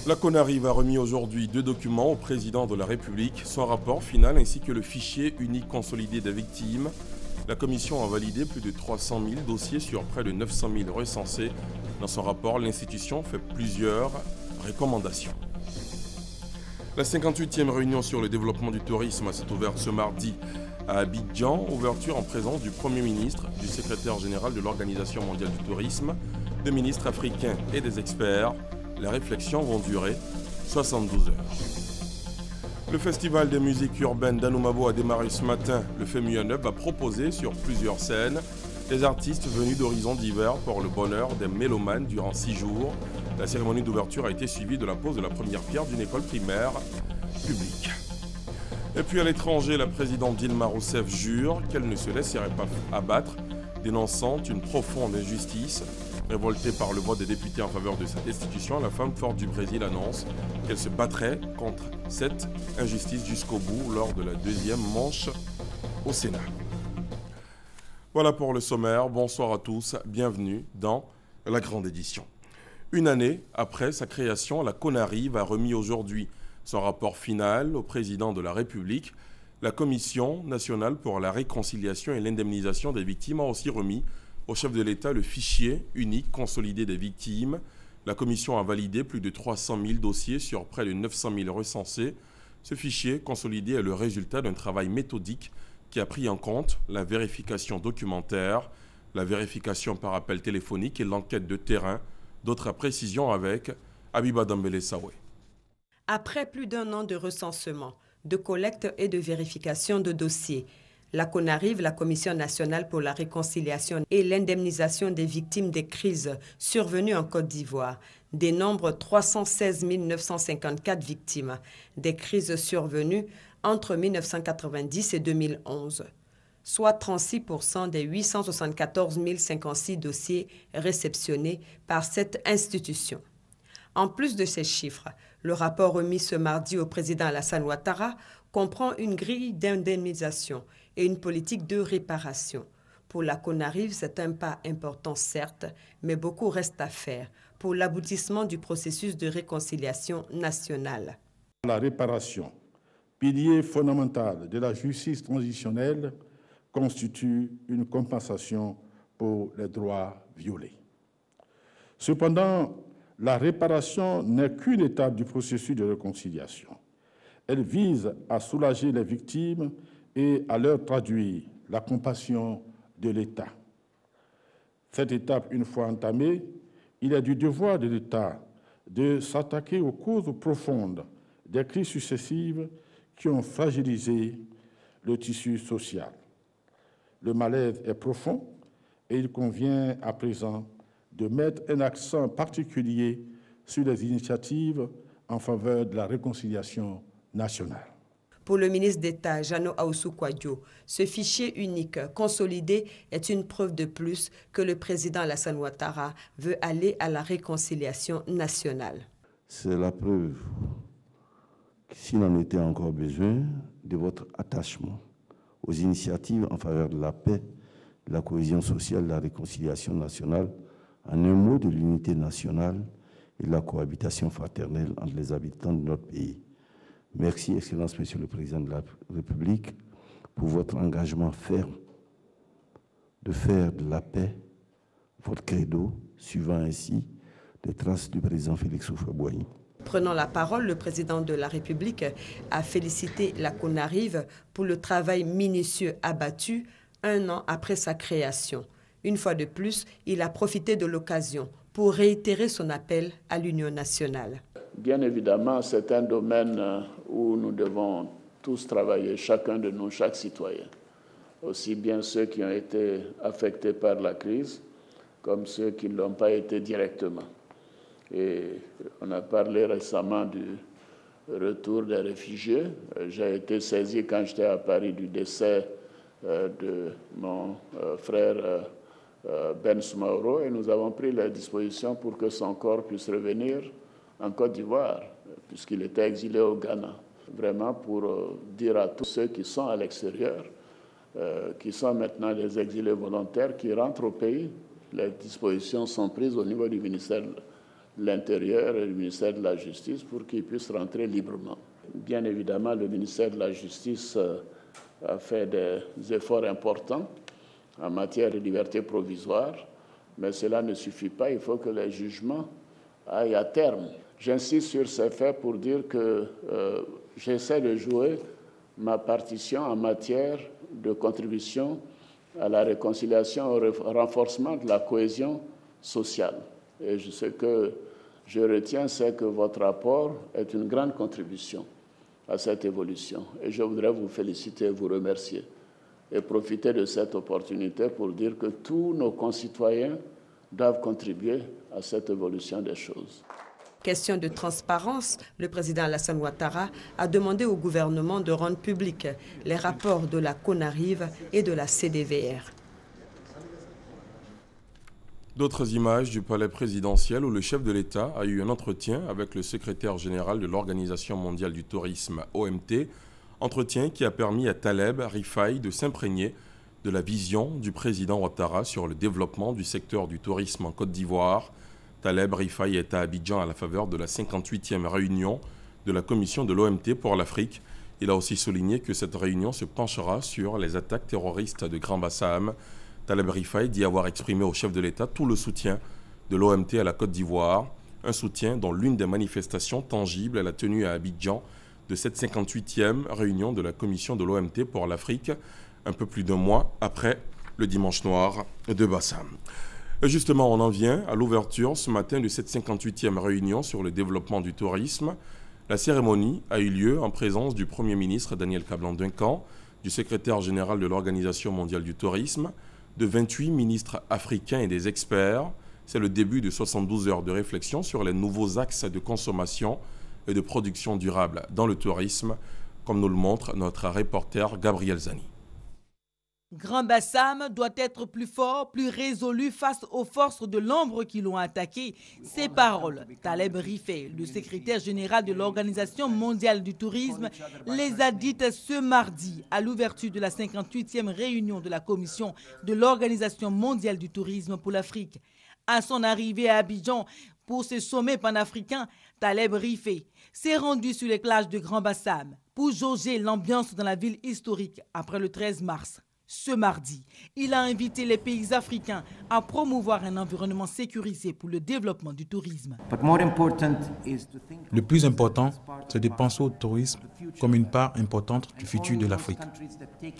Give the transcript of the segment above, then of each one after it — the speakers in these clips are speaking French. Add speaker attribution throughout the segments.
Speaker 1: La CONARIV a remis aujourd'hui 2 documents au président de la République, son rapport final ainsi que le fichier unique consolidé des victimes. La commission a validé plus de 300 000 dossiers sur près de 900 000 recensés. Dans son rapport, l'institution fait plusieurs recommandations. La 58e réunion sur le développement du tourisme s'est ouverte ce mardi à Abidjan, ouverture en présence du Premier ministre, du secrétaire général de l'Organisation mondiale du tourisme, des ministres africains et des experts. Les réflexions vont durer 72 heures. Le festival des musiques urbaines d'Anoumabo a démarré ce matin. Le FEMUA9 va proposer sur plusieurs scènes des artistes venus d'horizons divers pour le bonheur des mélomanes durant 6 jours. La cérémonie d'ouverture a été suivie de la pose de la première pierre d'une école primaire publique. Et puis à l'étranger, la présidente Dilma Rousseff jure qu'elle ne se laisserait pas abattre, dénonçant une profonde injustice. Révoltée par le vote des députés en faveur de cette institution, la femme forte du Brésil annonce qu'elle se battrait contre cette injustice jusqu'au bout lors de la 2e manche au Sénat. Voilà pour le sommaire. Bonsoir à tous. Bienvenue dans la grande édition. Une année après sa création, la CONARIV a remis aujourd'hui son rapport final au président de la République. La Commission nationale pour la réconciliation et l'indemnisation des victimes a aussi remis au chef de l'État le fichier unique consolidé des victimes. La commission a validé plus de 300 000 dossiers sur près de 900 000 recensés. Ce fichier consolidé est le résultat d'un travail méthodique qui a pris en compte la vérification documentaire, la vérification par appel téléphonique et l'enquête de terrain. D'autres précisions avec Abiba Dambele-Sawé.
Speaker 2: Après plus d'1 an de recensement, de collecte et de vérification de dossiers, la CONARIV, la Commission nationale pour la réconciliation et l'indemnisation des victimes des crises survenues en Côte d'Ivoire, dénombre 316 954 victimes des crises survenues entre 1990 et 2011, soit 36% des 874 056 dossiers réceptionnés par cette institution. En plus de ces chiffres, le rapport remis ce mardi au président Alassane Ouattara comprend une grille d'indemnisation et une politique de réparation. Pour la CONARIV, c'est un pas important certes, mais beaucoup reste à faire pour l'aboutissement du processus de réconciliation nationale.
Speaker 3: La réparation, pilier fondamental de la justice transitionnelle, constitue une compensation pour les droits violés. Cependant, la réparation n'est qu'une étape du processus de réconciliation. Elle vise à soulager les victimes et à leur traduire la compassion de l'État. Cette étape, une fois entamée, il est du devoir de l'État de s'attaquer aux causes profondes des crises successives qui ont fragilisé le tissu social. Le malaise est profond et il convient à présent de mettre un accent particulier sur les initiatives en faveur de la réconciliation nationale.
Speaker 2: Pour le ministre d'État, Jano Aoussou-Kouadio, ce fichier unique consolidé est une preuve de plus que le président Alassane Ouattara veut aller à la réconciliation nationale.
Speaker 4: C'est la preuve, s'il en était encore besoin, de votre attachement aux initiatives en faveur de la paix, de la cohésion sociale, de la réconciliation nationale, en un mot de l'unité nationale et de la cohabitation fraternelle entre les habitants de notre pays. Merci, Excellence, Monsieur le Président de la République, pour votre engagement ferme de faire de la paix votre credo, suivant ainsi les traces du président Félix Houphouët-Boigny.
Speaker 2: Prenant la parole, le président de la République a félicité la CONARIV pour le travail minutieux abattu 1 an après sa création. Une fois de plus, il a profité de l'occasion pour réitérer son appel à l'Union nationale.
Speaker 5: Bien évidemment, c'est un domaine où nous devons tous travailler, chacun de nous, chaque citoyen. Aussi bien ceux qui ont été affectés par la crise, comme ceux qui ne l'ont pas été directement. Et on a parlé récemment du retour des réfugiés. J'ai été saisi quand j'étais à Paris du décès de mon frère Ben Soumaoro et nous avons pris les dispositions pour que son corps puisse revenir en Côte d'Ivoire, puisqu'il était exilé au Ghana. Vraiment pour dire à tous ceux qui sont à l'extérieur, qui sont maintenant des exilés volontaires, qui rentrent au pays, les dispositions sont prises au niveau du ministère de l'Intérieur et du ministère de la Justice pour qu'ils puissent rentrer librement. Bien évidemment, le ministère de la Justice a fait des efforts importants en matière de liberté provisoire, mais cela ne suffit pas, il faut que les jugements aillent à terme. J'insiste sur ces faits pour dire que j'essaie de jouer ma partition en matière de contribution à la réconciliation et au renforcement de la cohésion sociale. Et ce que je retiens, c'est que votre rapport est une grande contribution à cette évolution. Et je voudrais vous féliciter et vous remercier et profiter de cette opportunité pour dire que tous nos concitoyens doivent contribuer à cette évolution des choses.
Speaker 2: Question de transparence, le président Alassane Ouattara a demandé au gouvernement de rendre publics les rapports de la CONARIV et de la CDVR.
Speaker 1: D'autres images du palais présidentiel où le chef de l'État a eu un entretien avec le secrétaire général de l'Organisation mondiale du tourisme, OMT, entretien qui a permis à Taleb Rifai de s'imprégner de la vision du président Ouattara sur le développement du secteur du tourisme en Côte d'Ivoire. Taleb Rifai est à Abidjan à la faveur de la 58e réunion de la commission de l'OMT pour l'Afrique. Il a aussi souligné que cette réunion se penchera sur les attaques terroristes de Grand Bassam. Taleb Rifai dit avoir exprimé au chef de l'État tout le soutien de l'OMT à la Côte d'Ivoire, un soutien dont l'une des manifestations tangibles est la tenue à Abidjan de cette 58e réunion de la commission de l'OMT pour l'Afrique, un peu plus d'un mois après le dimanche noir de Bassam. Et justement, on en vient à l'ouverture ce matin de cette 58e réunion sur le développement du tourisme. La cérémonie a eu lieu en présence du Premier ministre Daniel Kablan-Duncan, du secrétaire général de l'Organisation mondiale du tourisme, de 28 ministres africains et des experts. C'est le début de 72 heures de réflexion sur les nouveaux axes de consommation et de production durable dans le tourisme, comme nous le montre notre reporter Gabriel Zani.
Speaker 6: Grand Bassam doit être plus fort, plus résolu face aux forces de l'ombre qui l'ont attaqué. Ces paroles, Taleb Rifai, le secrétaire général de l'Organisation mondiale du tourisme, les a dites ce mardi à l'ouverture de la 58e réunion de la commission de l'Organisation mondiale du tourisme pour l'Afrique. À son arrivée à Abidjan pour ce sommet panafricain, Taleb Rifai s'est rendu sur les plages de Grand Bassam pour jauger l'ambiance dans la ville historique après le 13 mars. Ce mardi, il a invité les pays africains à promouvoir un environnement sécurisé pour le développement du tourisme.
Speaker 7: Le plus important, c'est de penser au tourisme comme une part importante du futur de l'Afrique.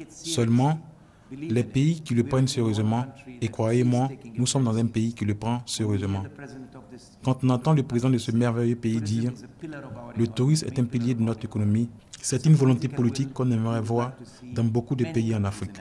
Speaker 7: Seulement, les pays qui le prennent sérieusement, et croyez-moi, nous sommes dans un pays qui le prend sérieusement. Quand on entend le président de ce merveilleux pays dire « Le tourisme est un pilier de notre économie », c'est une volonté politique qu'on aimerait voir dans beaucoup de pays en Afrique.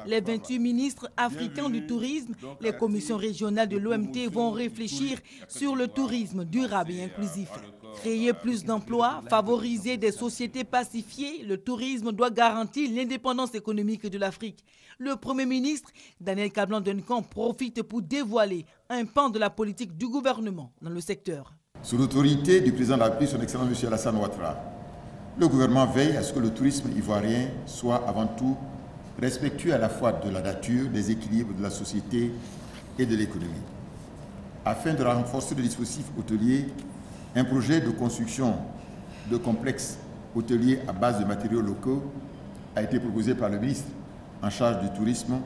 Speaker 6: Les 28 ministres africains du tourisme, les commissions régionales de l'OMT vont réfléchir sur le tourisme durable et inclusif. Créer plus d'emplois, favoriser des sociétés pacifiées, le tourisme doit garantir l'indépendance économique de l'Afrique. Le Premier ministre, Daniel Kablan-Duncan, profite pour dévoiler un pan de la politique du gouvernement dans le secteur.
Speaker 8: Sous l'autorité du président de la République, son Excellence M. Alassane Ouattara, le gouvernement veille à ce que le tourisme ivoirien soit avant tout respectueux à la fois de la nature, des équilibres de la société et de l'économie. Afin de renforcer le dispositif hôtelier, un projet de construction de complexes hôteliers à base de matériaux locaux a été proposé par le ministre en charge du tourisme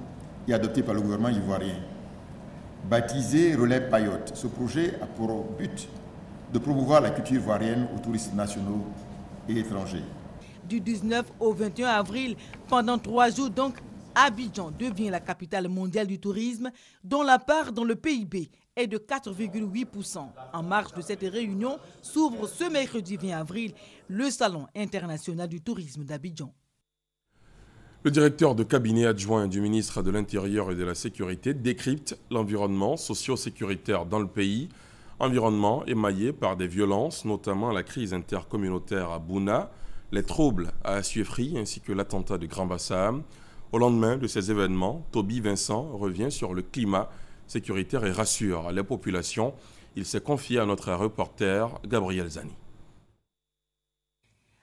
Speaker 8: et adopté par le gouvernement ivoirien. Baptisé Relais Payotte, ce projet a pour but de promouvoir la culture ivoirienne aux touristes nationaux et étrangers.
Speaker 6: Du 19 au 21 avril, pendant 3 jours donc, Abidjan devient la capitale mondiale du tourisme, dont la part dans le PIB est de 4,8%. En marge de cette réunion, s'ouvre ce mercredi 20 avril le Salon international du tourisme d'Abidjan.
Speaker 1: Le directeur de cabinet adjoint du ministre de l'Intérieur et de la Sécurité décrypte l'environnement socio-sécuritaire dans le pays. Environnement émaillé par des violences, notamment la crise intercommunautaire à Bouna, les troubles à Assuéfry ainsi que l'attentat de Grand Bassam. Au lendemain de ces événements, Toby Vincent revient sur le climat sécuritaire et rassure les populations. Il s'est confié à notre reporter Gabriel Zani.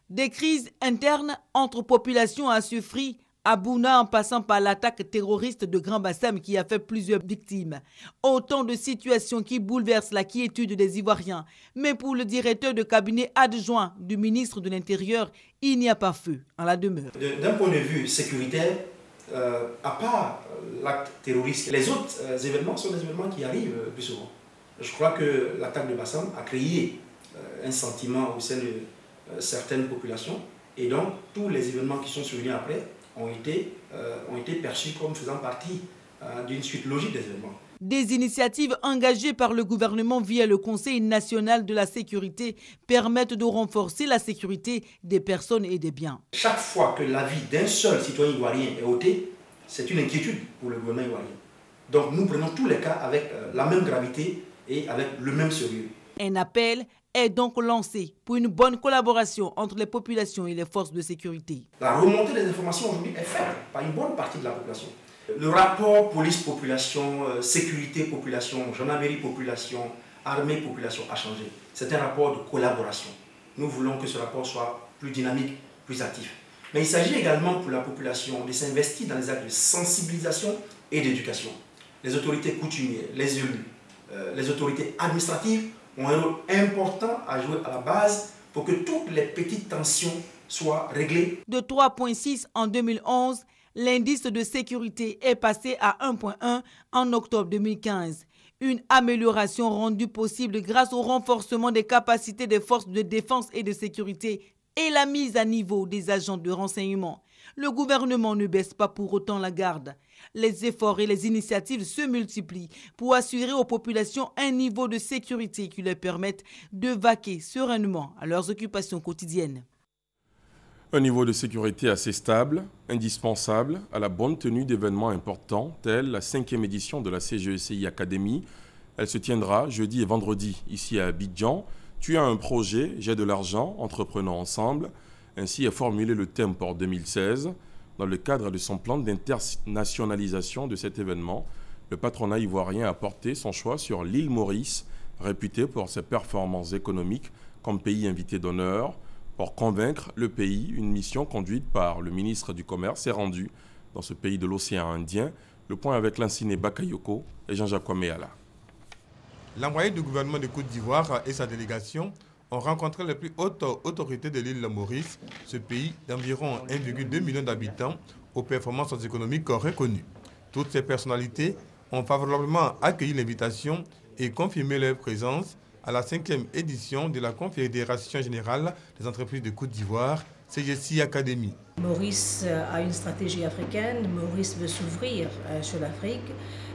Speaker 6: Des crises internes entre populations à Assuéfry, à Bouna en passant par l'attaque terroriste de Grand Bassam qui a fait plusieurs victimes. Autant de situations qui bouleversent la quiétude des Ivoiriens. Mais pour le directeur de cabinet adjoint du ministre de l'Intérieur, il n'y a pas feu en la demeure.
Speaker 9: D'un point de vue sécuritaire, à part l'acte terroriste, les autres événements sont des événements qui arrivent plus souvent. Je crois que l'attaque de Bassam a créé un sentiment au sein de certaines populations et donc tous les événements qui sont survenus après ont été perçus comme faisant partie d'une suite logique des événements.
Speaker 6: Des initiatives engagées par le gouvernement via le Conseil national de la sécurité permettent de renforcer la sécurité des personnes et des biens.
Speaker 9: Chaque fois que la vie d'un seul citoyen ivoirien est ôtée, c'est une inquiétude pour le gouvernement ivoirien. Donc nous prenons tous les cas avec la même gravité et avec le même sérieux.
Speaker 6: Un appel est donc lancé pour une bonne collaboration entre les populations et les forces de sécurité.
Speaker 9: La remontée des informations aujourd'hui est faite par une bonne partie de la population. Le rapport police-population, sécurité-population, gendarmerie-population, armée-population a changé. C'est un rapport de collaboration. Nous voulons que ce rapport soit plus dynamique, plus actif. Mais il s'agit également pour la population de s'investir dans les actes de sensibilisation et d'éducation. Les autorités coutumières, les élus, les autorités administratives ont un rôle important à jouer à la base pour que toutes les petites tensions soient réglées.
Speaker 6: De 3,6 en 2011, l'indice de sécurité est passé à 1,1 en octobre 2015. Une amélioration rendue possible grâce au renforcement des capacités des forces de défense et de sécurité et la mise à niveau des agents de renseignement. Le gouvernement ne baisse pas pour autant la garde. Les efforts et les initiatives se multiplient pour assurer aux populations un niveau de sécurité qui leur permette de vaquer sereinement à leurs occupations quotidiennes.
Speaker 1: Un niveau de sécurité assez stable, indispensable à la bonne tenue d'événements importants tels la 5e édition de la CGECI Academy. Elle se tiendra jeudi et vendredi ici à Abidjan. Tu as un projet, j'ai de l'argent, entreprenons ensemble. Ainsi est formulé le thème pour 2016. Dans le cadre de son plan d'internationalisation de cet événement, le patronat ivoirien a porté son choix sur l'île Maurice, réputée pour ses performances économiques comme pays invité d'honneur. Pour convaincre le pays, une mission conduite par le ministre du Commerce est rendue dans ce pays de l'océan Indien. Le point avec Lansine Bakayoko et Jean-Jacques Kwameala.
Speaker 10: L'envoyé du gouvernement de Côte d'Ivoire et sa délégation ont rencontré les plus hautes autorités de l'île Maurice, ce pays d'environ 1,2 million d'habitants aux performances économiques reconnues. Toutes ces personnalités ont favorablement accueilli l'invitation et confirmé leur présence à la 5e édition de la Confédération générale des entreprises de Côte d'Ivoire, CGECI Academy.
Speaker 11: Maurice a une stratégie africaine, Maurice veut s'ouvrir sur l'Afrique.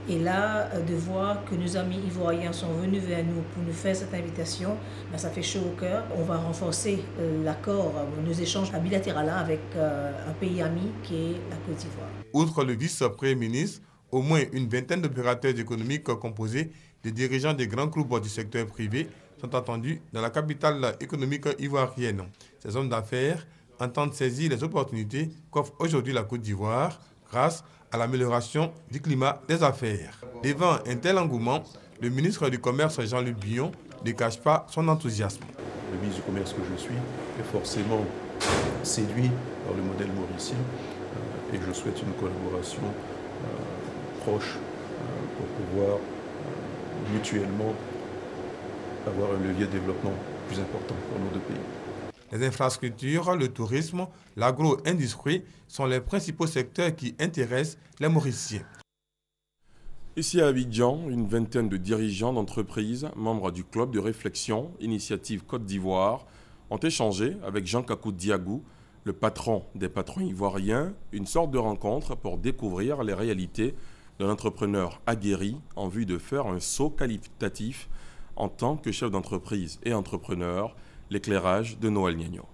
Speaker 11: Et là, de voir que nos amis ivoiriens sont venus vers nous pour nous faire cette invitation, ça fait chaud au cœur. On va renforcer l'accord, nos échanges bilatéraux avec un pays ami qui est la Côte d'Ivoire.
Speaker 10: Outre le vice-premier ministre, au moins une vingtaine d'opérateurs économiques composés des dirigeants des grands groupes du secteur privé sont attendus dans la capitale économique ivoirienne. Ces hommes d'affaires entendent saisir les opportunités qu'offre aujourd'hui la Côte d'Ivoire grâce à l'amélioration du climat des affaires. Devant un tel engouement, le ministre du Commerce Jean-Luc Billon ne cache pas son enthousiasme.
Speaker 12: Le ministre du Commerce que je suis est forcément séduit par le modèle mauricien et je souhaite une collaboration proche pour pouvoir mutuellement avoir un levier de développement plus important pour nos deux pays.
Speaker 10: Les infrastructures, le tourisme, l'agro-industrie sont les principaux secteurs qui intéressent les Mauriciens.
Speaker 1: Ici à Abidjan, une vingtaine de dirigeants d'entreprises, membres du club de réflexion Initiative Côte d'Ivoire, ont échangé avec Jean Kakou Diagou, le patron des patrons ivoiriens, une sorte de rencontre pour découvrir les réalités d'un entrepreneur aguerri en vue de faire un saut qualitatif en tant que chef d'entreprise et entrepreneur. L'éclairage de Noël Niagno.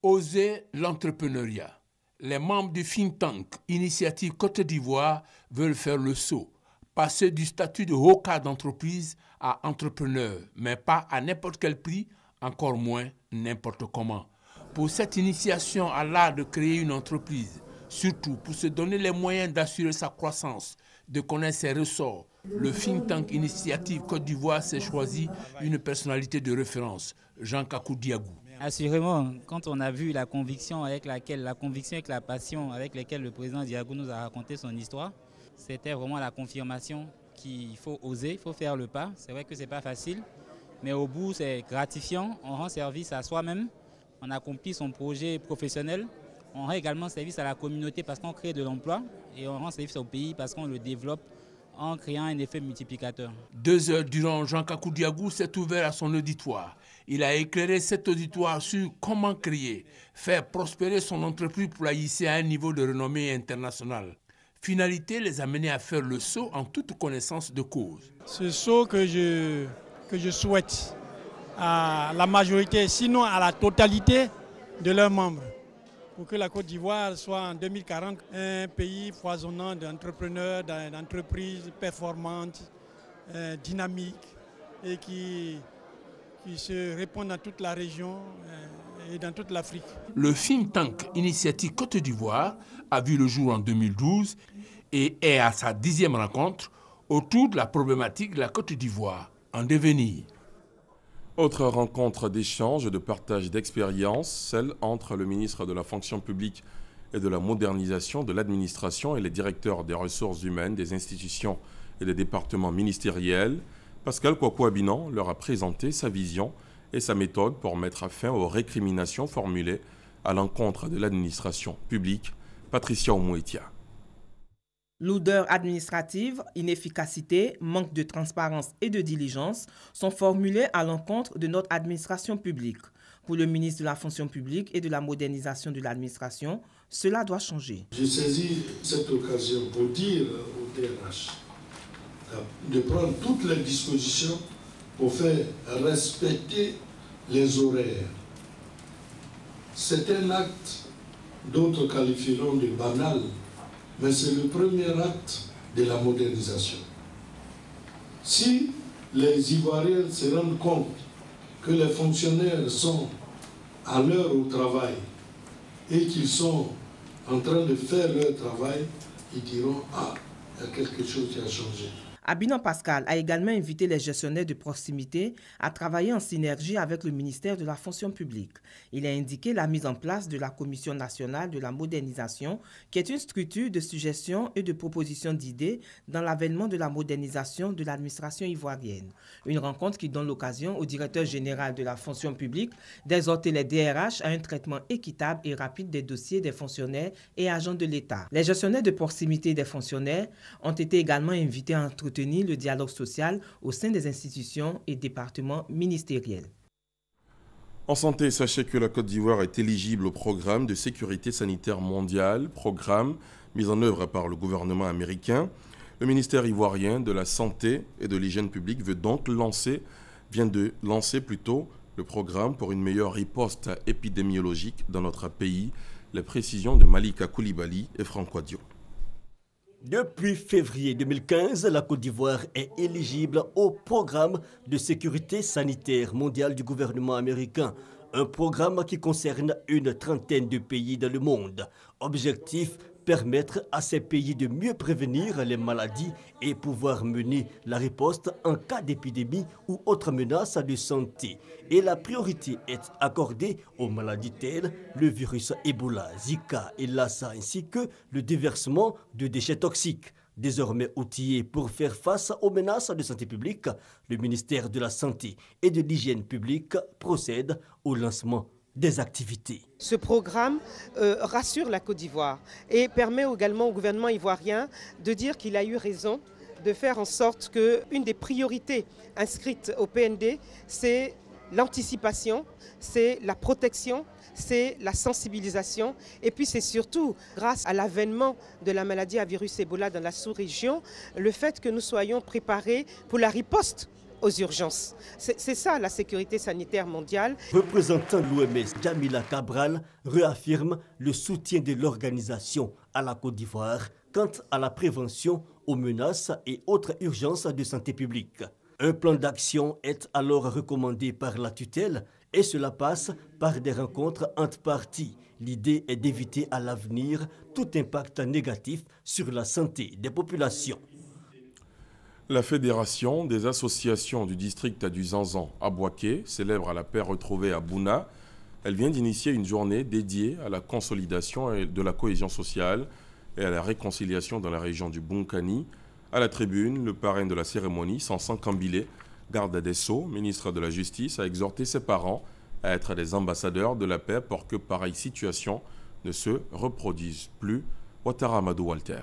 Speaker 13: Oser l'entrepreneuriat. Les membres du think tank Initiative Côte d'Ivoire veulent faire le saut, passer du statut de haut cadre d'entreprise à entrepreneur, mais pas à n'importe quel prix, encore moins n'importe comment. Pour cette initiation à l'art de créer une entreprise, surtout pour se donner les moyens d'assurer sa croissance, de connaître ses ressorts, le think tank Initiative Côte d'Ivoire s'est choisi une personnalité de référence, Jean Kakou Diagou.
Speaker 14: Assurément, quand on a vu la conviction et la passion avec laquelle le président Diago nous a raconté son histoire, c'était vraiment la confirmation qu'il faut oser, il faut faire le pas. C'est vrai que ce n'est pas facile, mais au bout, c'est gratifiant. On rend service à soi-même, on accomplit son projet professionnel. On rend également service à la communauté parce qu'on crée de l'emploi et on rend service au pays parce qu'on le développe en créant un effet multiplicateur.
Speaker 13: 2 heures durant, Jean Kakou Diago s'est ouvert à son auditoire. Il a éclairé cet auditoire sur comment créer, faire prospérer son entreprise pour la hisser à un niveau de renommée internationale. Finalité, les amener à faire le saut en toute connaissance de cause.
Speaker 15: Ce saut que je souhaite à la majorité, sinon à la totalité de leurs membres, pour que la Côte d'Ivoire soit en 2040 un pays foisonnant d'entrepreneurs, d'entreprises performantes, dynamiques et qui se répandent dans toute la région et dans toute l'Afrique.
Speaker 13: Le think tank Initiative Côte d'Ivoire a vu le jour en 2012 et est à sa 10e rencontre autour de la problématique de la Côte d'Ivoire en devenir.
Speaker 1: Autre rencontre d'échange et de partage d'expériences, celle entre le ministre de la Fonction publique et de la modernisation de l'administration et les directeurs des ressources humaines, des institutions et des départements ministériels. Pascal Kwaku-Abinan leur a présenté sa vision et sa méthode pour mettre fin aux récriminations formulées à l'encontre de l'administration publique. Patricia Oumouetia.
Speaker 16: Lourdeur administrative, inefficacité, manque de transparence et de diligence sont formulés à l'encontre de notre administration publique. Pour le ministre de la Fonction publique et de la modernisation de l'administration, cela doit changer.
Speaker 17: J'ai saisi cette occasion pour dire au DRH de prendre toutes les dispositions pour faire respecter les horaires. C'est un acte, d'autres qualifieront de banal, mais c'est le premier acte de la modernisation. Si les Ivoiriens se rendent compte que les fonctionnaires sont à l'heure au travail et qu'ils sont en train de faire leur travail, ils diront « Ah, il y a quelque chose qui a changé ».
Speaker 16: Abinan Pascal a également invité les gestionnaires de proximité à travailler en synergie avec le ministère de la Fonction publique. Il a indiqué la mise en place de la Commission nationale de la modernisation, qui est une structure de suggestions et de propositions d'idées dans l'avènement de la modernisation de l'administration ivoirienne. Une rencontre qui donne l'occasion au directeur général de la Fonction publique d'exhorter les DRH à un traitement équitable et rapide des dossiers des fonctionnaires et agents de l'État. Les gestionnaires de proximité des fonctionnaires ont été également invités à entretenir le dialogue social au sein des institutions et départements ministériels.
Speaker 1: En santé, sachez que la Côte d'Ivoire est éligible au programme de sécurité sanitaire mondiale, programme mis en œuvre par le gouvernement américain. Le ministère ivoirien de la Santé et de l'Hygiène publique vient de lancer le programme pour une meilleure riposte épidémiologique dans notre pays. Les précisions de Malika Koulibaly et Franck Dio.
Speaker 18: Depuis février 2015, la Côte d'Ivoire est éligible au programme de sécurité sanitaire mondiale du gouvernement américain. Un programme qui concerne une trentaine de pays dans le monde. Objectif, permettre à ces pays de mieux prévenir les maladies et pouvoir mener la riposte en cas d'épidémie ou autre menace de santé. Et la priorité est accordée aux maladies telles le virus Ebola, Zika et Lassa, ainsi que le déversement de déchets toxiques. Désormais outillé pour faire face aux menaces de santé publique, le ministère de la Santé et de l'Hygiène publique procède au lancement des activités.
Speaker 19: Ce programme rassure la Côte d'Ivoire et permet également au gouvernement ivoirien de dire qu'il a eu raison de faire en sorte qu'une des priorités inscrites au PND, c'est l'anticipation, c'est la protection, c'est la sensibilisation et puis c'est surtout grâce à l'avènement de la maladie à virus Ebola dans la sous-région, le fait que nous soyons préparés pour la riposte aux urgences. C'est ça la sécurité sanitaire mondiale.
Speaker 18: Représentant de l'OMS, Jamila Cabral réaffirme le soutien de l'organisation à la Côte d'Ivoire quant à la prévention aux menaces et autres urgences de santé publique. Un plan d'action est alors recommandé par la tutelle et cela passe par des rencontres entre parties. L'idée est d'éviter à l'avenir tout impact négatif sur la santé des populations.
Speaker 1: La Fédération des associations du district du Zanzan à Bouaké célèbre la paix retrouvée à Bouna. Elle vient d'initier une journée dédiée à la consolidation de la cohésion sociale et à la réconciliation dans la région du Bunkani. À la tribune, le parrain de la cérémonie, Sansan Kambile, garde des Sceaux, ministre de la Justice, a exhorté ses parents à être des ambassadeurs de la paix pour que pareille situation ne se reproduise plus. Ouattara Amadou Walter.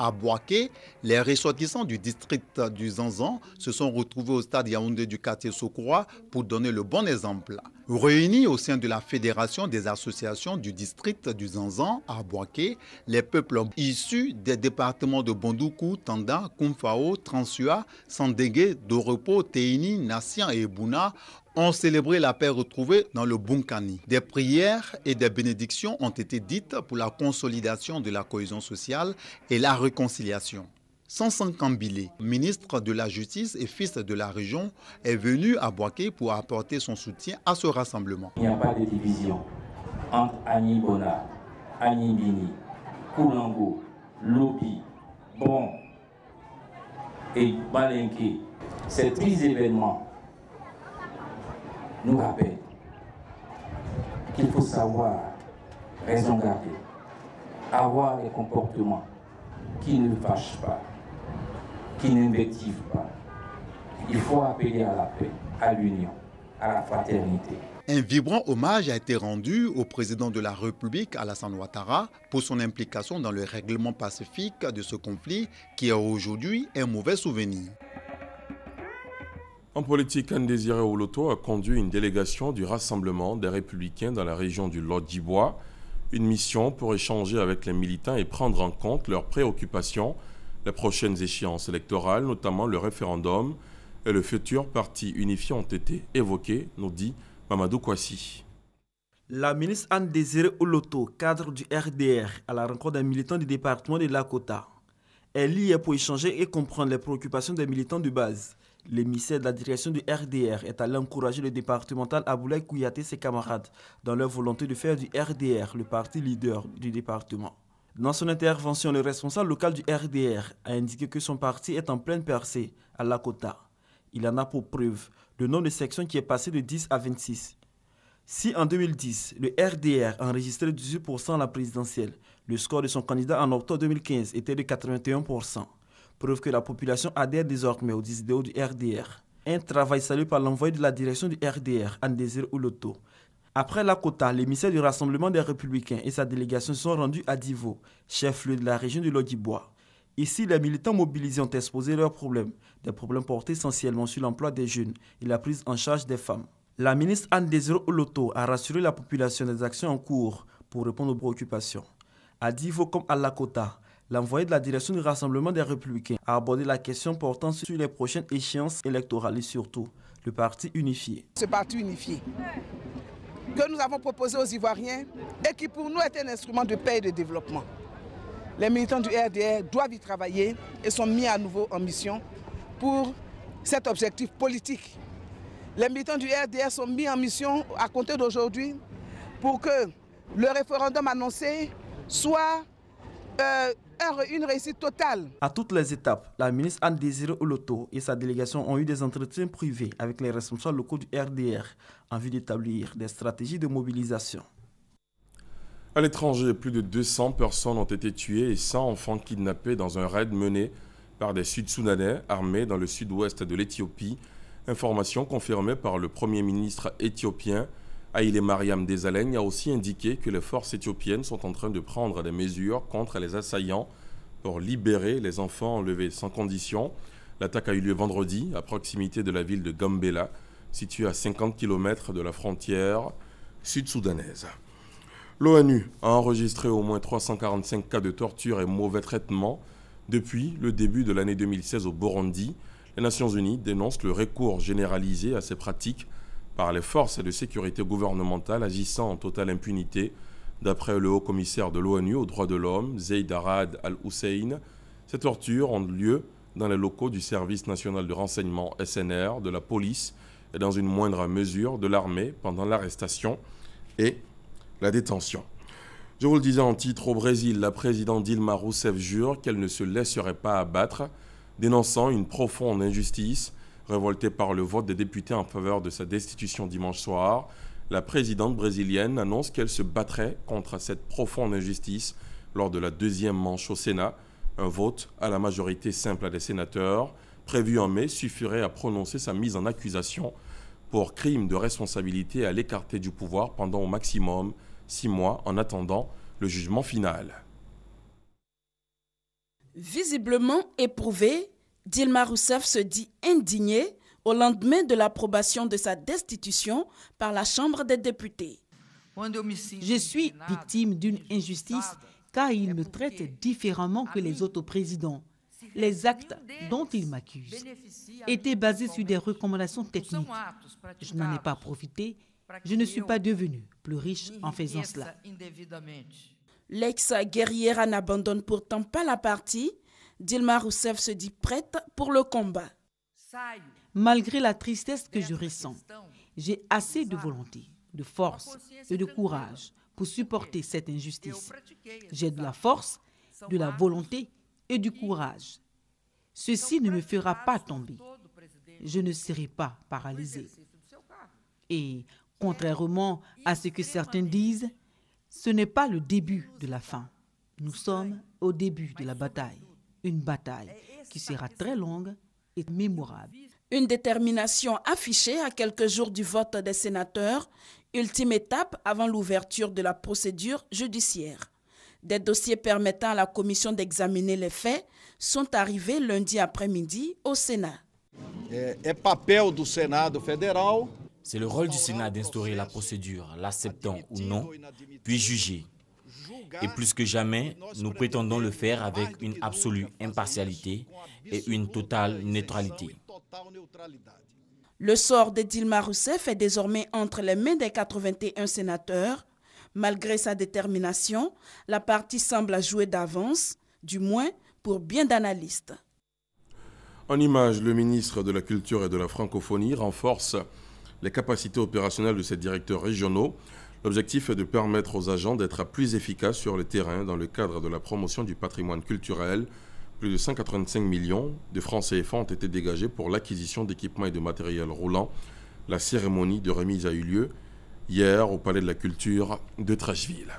Speaker 20: À Bouaké, les ressortissants du district du Zanzan se sont retrouvés au stade Yaoundé du quartier Sokora pour donner le bon exemple. Réunis au sein de la Fédération des associations du district du Zanzan à Bouaké, les peuples issus des départements de Bondoukou, Tanda, Koumfao, Transua, Sandégué, Doropo, Teini, Nassian et Bouna ont célébré la paix retrouvée dans le Bunkani. Des prières et des bénédictions ont été dites pour la consolidation de la cohésion sociale et la réconciliation. Sansan Kambile, ministre de la Justice et fils de la région, est venu à Bouaké pour apporter son soutien à ce rassemblement.
Speaker 21: Il n'y a pas de division entre Agni Bona, Agni Bini, Koulango, Lobi, Bon et Balenke. Ces 3 événements nous rappellent qu'il faut savoir raison garder, avoir des comportements qui ne fâchent pas, qui n'invectivent pas. Il faut appeler à la paix, à l'union, à la fraternité.
Speaker 20: Un vibrant hommage a été rendu au président de la République, Alassane Ouattara, pour son implication dans le règlement pacifique de ce conflit qui est aujourd'hui un mauvais souvenir.
Speaker 1: En politique, Ndésiré Oloto a conduit une délégation du Rassemblement des Républicains dans la région du Lot-d'Ivoire, une mission pour échanger avec les militants et prendre en compte leurs préoccupations, les prochaines échéances électorales, notamment le référendum et le futur parti unifié ont été évoqués, nous dit Mamadou Kouassi.
Speaker 22: La ministre Anne-Désiré Oloto, cadre du RDR, à la rencontre des militants du département de Lakota. Elle y est pour échanger et comprendre les préoccupations des militants de base. L'émissaire de la direction du RDR est allé encourager le départemental Aboulaye Kouyaté et ses camarades dans leur volonté de faire du RDR le parti leader du département. Dans son intervention, le responsable local du RDR a indiqué que son parti est en pleine percée à Lakota. Il en a pour preuve le nombre de sections qui est passé de 10 à 26. Si en 2010, le RDR a enregistré 18% à la présidentielle, le score de son candidat en octobre 2015 était de 81%. Preuve que la population adhère désormais aux idéaux du RDR. Un travail salué par l'envoyé de la direction du RDR, Anne-Désiré Oloto. Après Lakota, l'émissaire du Rassemblement des Républicains et sa délégation sont rendus à Divo, chef-lieu de la région du Lot-d'Ivoire. Ici, les militants mobilisés ont exposé leurs problèmes, des problèmes portés essentiellement sur l'emploi des jeunes et la prise en charge des femmes. La ministre Anne-Désiré Oloto a rassuré la population des actions en cours pour répondre aux préoccupations. À Divo comme à Lakota, l'envoyé de la direction du Rassemblement des Républicains a abordé la question portant sur les prochaines échéances électorales et surtout le parti unifié.
Speaker 23: Ce parti unifié que nous avons proposé aux Ivoiriens et qui pour nous est un instrument de paix et de développement. Les militants du RDR doivent y travailler et sont mis à nouveau en mission pour cet objectif politique. Les militants du RDR sont mis en mission à compter d'aujourd'hui pour que le référendum annoncé soit une réussite totale.
Speaker 22: À toutes les étapes, la ministre Anne-Désiré Oloto et sa délégation ont eu des entretiens privés avec les responsables locaux du RDR en vue d'établir des stratégies de mobilisation.
Speaker 1: À l'étranger, plus de 200 personnes ont été tuées et 100 enfants kidnappés dans un raid mené par des Sud-Soudanais armés dans le sud-ouest de l'Éthiopie. Information confirmée par le Premier ministre éthiopien. Haïlé Mariam Desalegn a aussi indiqué que les forces éthiopiennes sont en train de prendre des mesures contre les assaillants pour libérer les enfants enlevés sans condition. L'attaque a eu lieu vendredi à proximité de la ville de Gambela, située à 50 km de la frontière sud-soudanaise. L'ONU a enregistré au moins 345 cas de torture et mauvais traitements depuis le début de l'année 2016 au Burundi. Les Nations Unies dénoncent le recours généralisé à ces pratiques par les forces de sécurité gouvernementales agissant en totale impunité. D'après le haut-commissaire de l'ONU aux droits de l'homme, Zeid Ra'ad Al-Hussein, ces tortures ont lieu dans les locaux du Service national de renseignement SNR, de la police et dans une moindre mesure de l'armée pendant l'arrestation et la détention. Je vous le disais en titre, au Brésil, la présidente Dilma Rousseff jure qu'elle ne se laisserait pas abattre, dénonçant une profonde injustice. Révoltée par le vote des députés en faveur de sa destitution dimanche soir, La présidente brésilienne annonce qu'elle se battrait contre cette profonde injustice lors de la deuxième manche au Sénat. Un vote à la majorité simple des sénateurs, prévu en mai, suffirait à prononcer sa mise en accusation pour crime de responsabilité et à l'écarter du pouvoir pendant au maximum 6 mois en attendant le jugement final.
Speaker 3: Visiblement éprouvée, Dilma Rousseff se dit indignée au lendemain de l'approbation de sa destitution par la Chambre des députés.
Speaker 6: Je suis victime d'une injustice car il me traite différemment que les autres présidents. Les actes dont il m'accuse étaient basés sur des recommandations techniques. Je n'en ai pas profité. Je ne suis pas devenue plus riche en faisant cela.
Speaker 3: L'ex-guerrière n'abandonne pourtant pas la partie. Dilma Rousseff se dit prête pour le combat.
Speaker 6: Malgré la tristesse que je ressens, j'ai assez de volonté, de force et de courage pour supporter cette injustice. J'ai de la force, de la volonté et du courage. Ceci ne me fera pas tomber. Je ne serai pas paralysé. Et contrairement à ce que certains disent, ce n'est pas le début de la fin. Nous sommes au début de la bataille. Une bataille qui sera très longue et mémorable.
Speaker 3: Une détermination affichée à quelques jours du vote des sénateurs, ultime étape avant l'ouverture de la procédure judiciaire. Des dossiers permettant à la commission d'examiner les faits sont arrivés lundi après-midi au Sénat.
Speaker 4: C'est le rôle du Sénat d'instaurer la procédure, l'acceptant ou non, puis juger. Et plus que jamais, nous prétendons le faire avec une absolue impartialité et une totale neutralité.
Speaker 3: Le sort de Dilma Rousseff est désormais entre les mains des 81 sénateurs. Malgré sa détermination, la partie semble jouer d'avance, du moins pour bien d'analystes.
Speaker 1: En image, le ministre de la Culture et de la Francophonie renforce les capacités opérationnelles de ses directeurs régionaux. L'objectif est de permettre aux agents d'être plus efficaces sur le terrain dans le cadre de la promotion du patrimoine culturel. Plus de 185 millions de francs CFA ont été dégagés pour l'acquisition d'équipements et de matériel roulant. La cérémonie de remise a eu lieu hier au Palais de la Culture de Trècheville.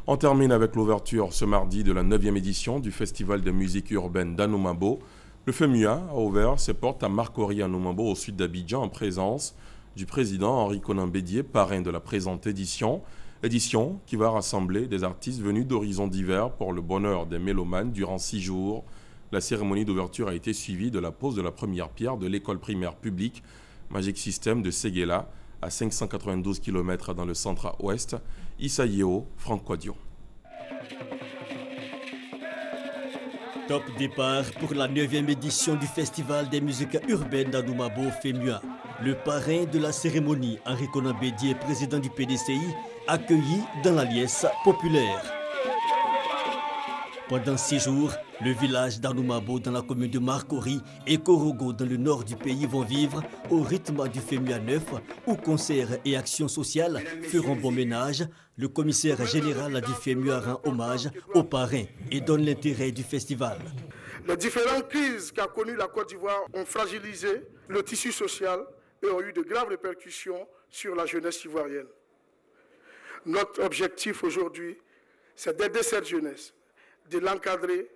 Speaker 1: On termine avec l'ouverture ce mardi de la 9e édition du Festival de musique urbaine d'Anoumabo. Le FEMUA a ouvert ses portes à Marcory Anoumabo au sud d'Abidjan en présence du président Henri Konan Bédié, parrain de la présente édition. Édition qui va rassembler des artistes venus d'horizons divers pour le bonheur des mélomanes durant 6 jours. La cérémonie d'ouverture a été suivie de la pose de la première pierre de l'école primaire publique Magic System de Séguéla, à 592 km dans le centre-ouest. Issa Yeo, Franck Quadio.
Speaker 18: Top départ pour la 9e édition du Festival des musiques urbaines d'Anoumabo FEMUA. Le parrain de la cérémonie, Henri Konan Bédié, président du PDCI, accueilli dans la liesse populaire. Pendant 6 jours, le village d'Anoumabo dans la commune de Marcory et Korogo dans le nord du pays vont vivre au rythme du FEMUA 9 où concerts et actions sociales feront bon ménage. Le commissaire général du FEMUA rend hommage aux parrains et donne l'intérêt du festival.
Speaker 5: Les différentes crises qu'a connues la Côte d'Ivoire ont fragilisé le tissu social et ont eu de graves répercussions sur la jeunesse ivoirienne. Notre objectif aujourd'hui, c'est d'aider cette jeunesse, de l'encadrer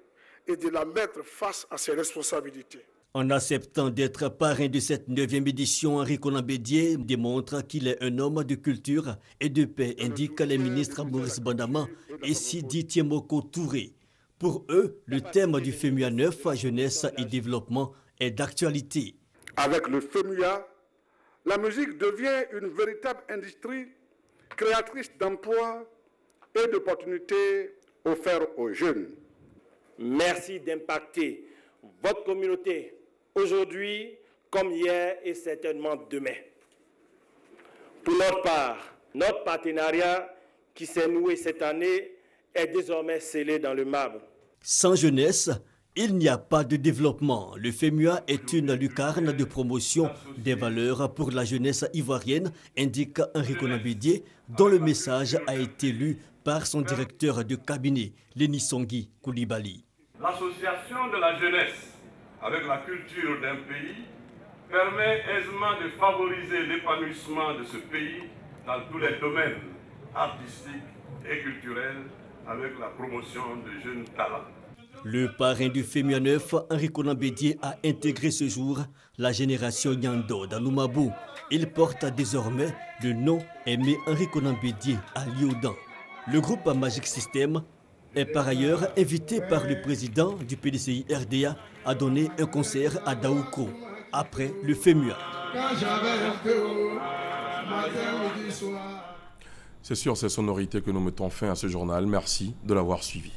Speaker 5: et de la mettre face à ses responsabilités.
Speaker 18: En acceptant d'être parrain de cette 9e édition, Henri Konan Bédié démontre qu'il est un homme de culture et de paix, indiquent les ministres Maurice Bandama et Sidi Tiemoko Touré. Pour eux, le thème du FEMUA 9, jeunesse et développement, est d'actualité.
Speaker 5: Avec le FEMUA, la musique devient une véritable industrie créatrice d'emplois et d'opportunités offertes aux jeunes.
Speaker 24: Merci d'impacter votre communauté aujourd'hui comme hier et certainement demain. Pour notre part, notre partenariat qui s'est noué cette année est désormais scellé dans le marbre.
Speaker 18: Sans jeunesse, il n'y a pas de développement. Le FEMUA est une lucarne de promotion des valeurs pour la jeunesse ivoirienne, indique Henri Konan Bédié, dont le message a été lu par son directeur de cabinet, Lénisongui Koulibaly.
Speaker 25: L'association de la jeunesse avec la culture d'un pays permet aisément de favoriser l'épanouissement de ce pays dans tous les domaines artistiques et culturels avec la promotion de jeunes talents.
Speaker 18: Le parrain du FEMUA 9, Henri Konan Bédié, a intégré ce jour la génération Nyando d'Anoumabou. Il porte désormais le nom Aimé Henri Konan Bédié à Lyodan. Le groupe Magic System est par ailleurs invité par le président du PDCI RDA à donner un concert à Daouko après le FEMUA.
Speaker 1: C'est sur ces sonorités que nous mettons fin à ce journal. Merci de l'avoir suivi.